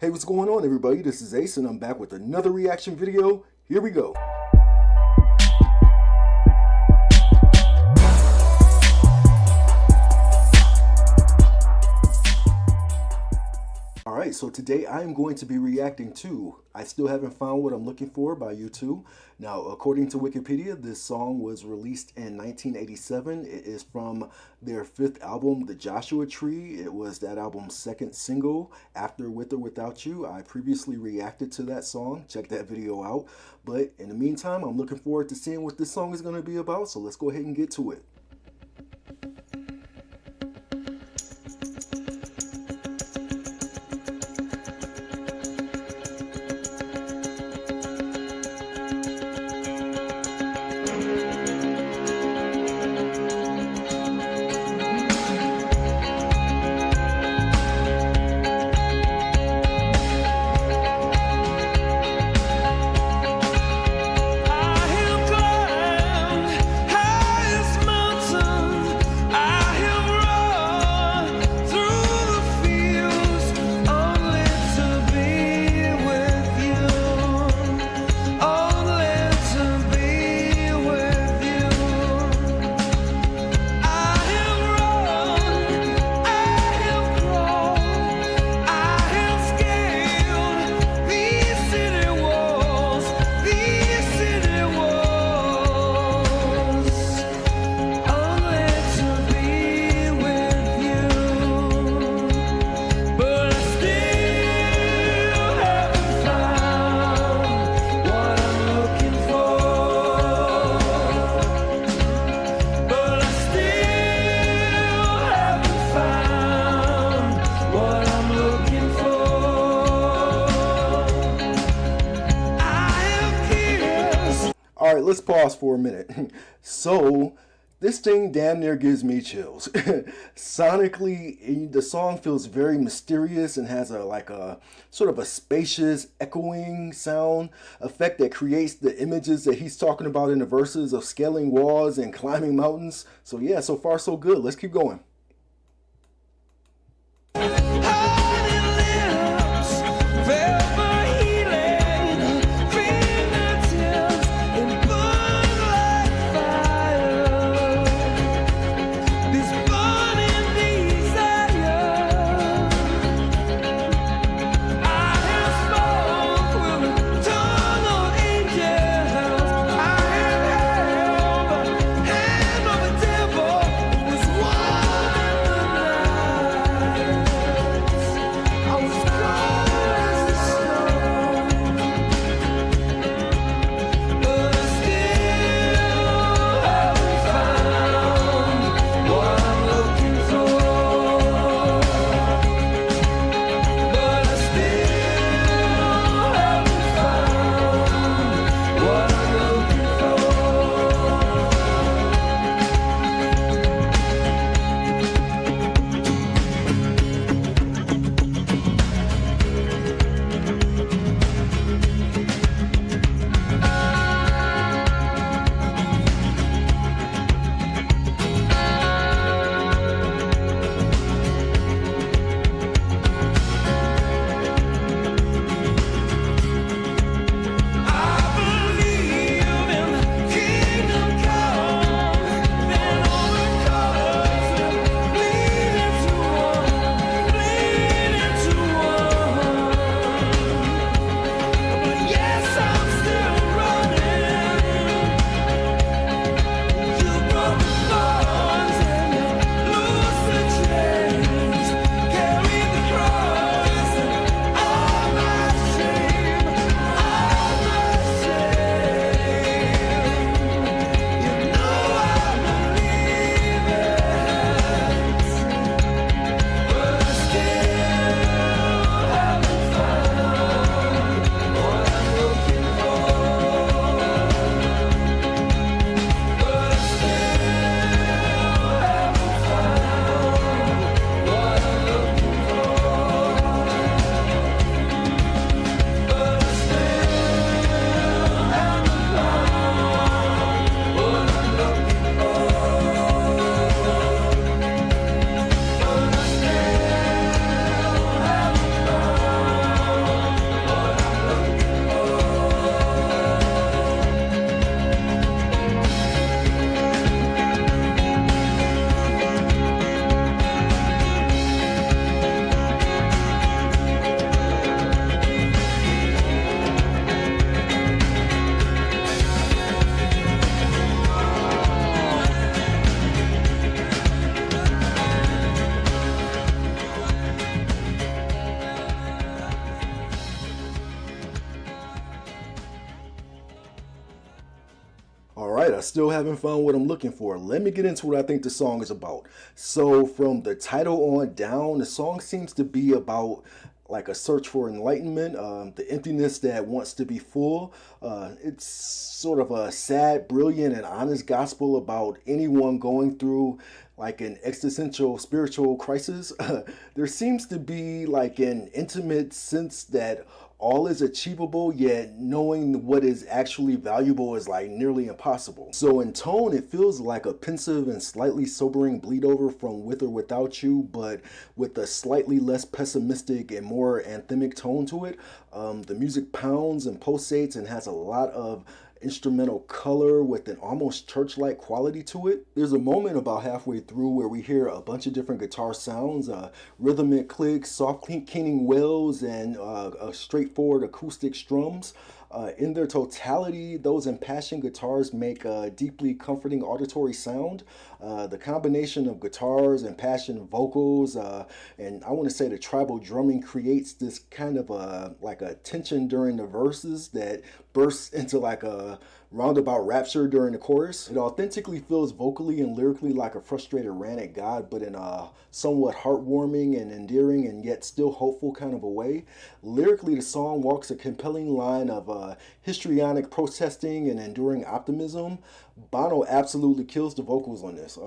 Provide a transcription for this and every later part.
Hey, what's going on, everybody? This is Ace, and I'm back with another reaction video. Here we go. Alright, so today I am going to be reacting to I Still Haven't Found What I'm Looking For by U2. Now, according to Wikipedia, this song was released in 1987. It is from their fifth album, The Joshua Tree. It was that album's second single after With or Without You. I previously reacted to that song. Check that video out. But in the meantime, I'm looking forward to seeing what this song is going to be about. So let's go ahead and get to it. All right, let's pause for a minute. So, this thing damn near gives me chills. Sonically, the song feels very mysterious and has a sort of a spacious, echoing sound effect that creates the images that he's talking about in the verses of scaling walls and climbing mountains. So yeah, so far so good. Let's keep going. right, I still haven't found what I'm looking for. Let me get into what I think the song is about. So, from the title on down, the song seems to be about like a search for enlightenment, the emptiness that wants to be full. It's sort of a sad, brilliant, and honest gospel about anyone going through like an existential spiritual crisis. There seems to be like an intimate sense that all is achievable, yet knowing what is actually valuable is like nearly impossible. So in tone, it feels like a pensive and slightly sobering bleed over from With or Without You, but with a slightly less pessimistic and more anthemic tone to it. The music pounds and pulsates and has a lot of instrumental color with an almost church-like quality to it. There's a moment about halfway through where we hear a bunch of different guitar sounds, rhythmic clicks, soft keening wails, and straightforward acoustic strums. In their totality, those impassioned guitars make a deeply comforting auditory sound. The combination of guitars, impassioned vocals, and I want to say the tribal drumming creates this kind of like a tension during the verses that bursts into like a roundabout rapture during the chorus. It authentically feels vocally and lyrically like a frustrated rant at God, but in a somewhat heartwarming and endearing and yet still hopeful kind of a way. Lyrically, the song walks a compelling line of histrionic protesting and enduring optimism. Bono absolutely kills the vocals on this,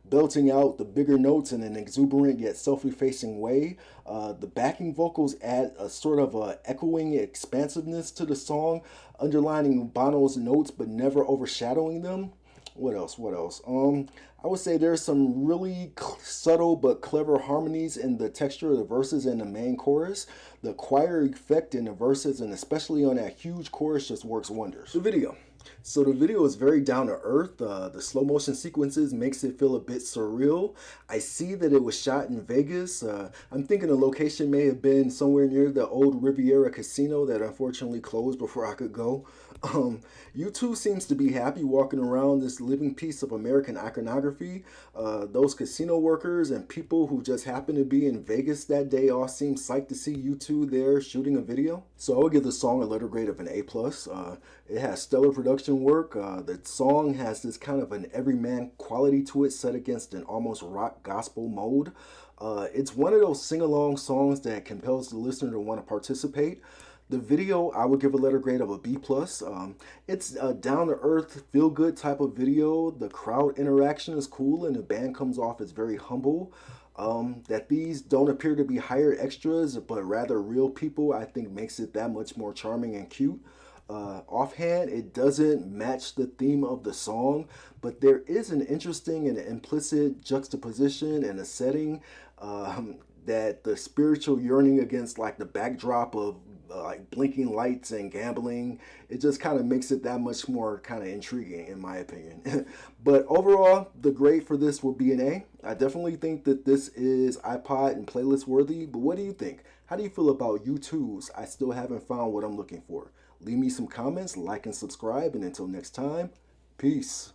belting out the bigger notes in an exuberant yet self-effacing way. The backing vocals add a sort of echoing expansiveness to the song, underlining Bono's notes but never overshadowing them. What else? I would say there's some really subtle but clever harmonies in the texture of the verses and the main chorus. The choir effect in the verses, and especially on that huge chorus, just works wonders. The video. So the video is very down to earth. The slow motion sequences makes it feel a bit surreal. I see that it was shot in Vegas. I'm thinking the location may have been somewhere near the old Riviera Casino that unfortunately closed before I could go. U2 seems to be happy walking around this living piece of American iconography. Those casino workers and people who just happened to be in Vegas that day all seem psyched to see U2 there shooting a video. So I would give the song a letter grade of an A+. It has stellar production work. The song has this kind of an everyman quality to it set against an almost rock gospel mode. It's one of those sing-along songs that compels the listener to want to participate. The video, I would give a letter grade of a B+. It's a down-to-earth, feel-good type of video. The crowd interaction is cool and the band comes off as very humble. That these don't appear to be hired extras, but rather real people, I think makes it that much more charming and cute. Offhand, it doesn't match the theme of the song, but there is an interesting and implicit juxtaposition and a setting that the spiritual yearning against like the backdrop of like blinking lights and gambling, it just kind of makes it that much more kind of intriguing in my opinion. But overall, the grade for this will be an A. I definitely think that this is iPod and playlist worthy, but what do you think? How do you feel about U2's I Still Haven't Found What I'm Looking For? Leave me some comments, like and subscribe, and until next time, peace.